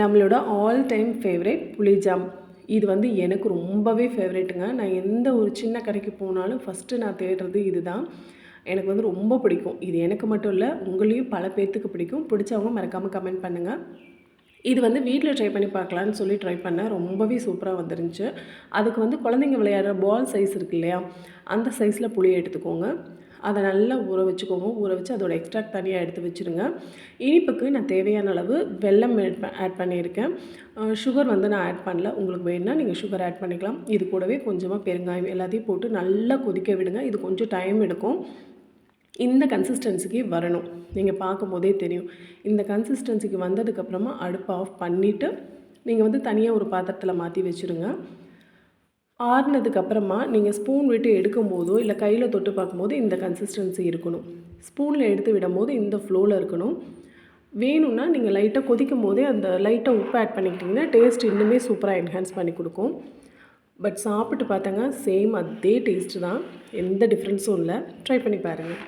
நம்மளோட all time favourite புளிஜாம். இது வந்து எனக்கு ரொம்பவே ஃபேவரேட்டுங்க. நான் எந்த ஒரு சின்ன கடைக்கு போனாலும் ஃபஸ்ட்டு நான் தேடுறது இதுதான். எனக்கு வந்து ரொம்ப பிடிக்கும். இது எனக்கு மட்டும் இல்லை, உங்களையும் பல பேர்த்துக்கு பிடிக்கும். பிடிச்சவங்க மறக்காமல் கமெண்ட் பண்ணுங்கள். இது வந்து வீட்டில் ட்ரை பண்ணி பார்க்கலான்னு சொல்லி ட்ரை பண்ணேன். ரொம்பவே சூப்பராக வந்துருந்துச்சு. அதுக்கு வந்து குழந்தைங்க விளையாடுற பால் சைஸ் இருக்குது இல்லையா, அந்த சைஸில் புளியை எடுத்துக்கோங்க. அதை நல்லா ஊற வச்சுக்கோங்க. ஊற வச்சு அதோட எக்ஸ்ட்ராக்ட் தனியாக எடுத்து வச்சுருங்க. இனிப்புக்கு நான் தேவையான அளவு வெல்லம் ஆட் பண்ணியிருக்கேன். சுகர் வந்து நான் ஆட் பண்ணல. உங்களுக்கு வேணும்னா நீங்கள் சுகர் ஆட் பண்ணிக்கலாம். இது கூடவே கொஞ்சமாக பெருங்காயம் எல்லாத்தையும் போட்டு நல்லா கொதிக்க விடுங்க. இது கொஞ்சம் டைம் எடுக்கும். இந்த கன்சிஸ்டன்சிக்கு வரணும். நீங்கள் பார்க்கும்போதே தெரியும். இந்த கன்சிஸ்டன்சிக்கு வந்ததுக்கப்புறமா அடுப்பை ஆஃப் பண்ணிவிட்டு நீங்கள் வந்து தனியாக ஒரு பாத்திரத்தில் மாற்றி வச்சுருங்க. ஆறுனதுக்கப்புறமா நீங்கள் ஸ்பூன் விட்டு எடுக்கும்போதோ இல்லை கையில் தொட்டு பார்க்கும்போது இந்த கன்சிஸ்டன்சி இருக்கணும். ஸ்பூனில் எடுத்து விடும்போது இந்த ஃப்ளோவில் இருக்கணும். வேணும்னா நீங்கள் லைட்டாக கொதிக்கும் போதே அந்த லைட்டாக உப்பு ஆட் பண்ணிக்கிட்டிங்கன்னா டேஸ்ட் இன்னுமே சூப்பராக என்ஹான்ஸ் பண்ணி கொடுக்கும். பட் சாப்பிட்டு பார்த்தாங்க சேம் அதே டேஸ்ட்டு தான், எந்த டிஃப்ரென்ஸும் இல்லை. ட்ரை பண்ணி பாருங்கள்.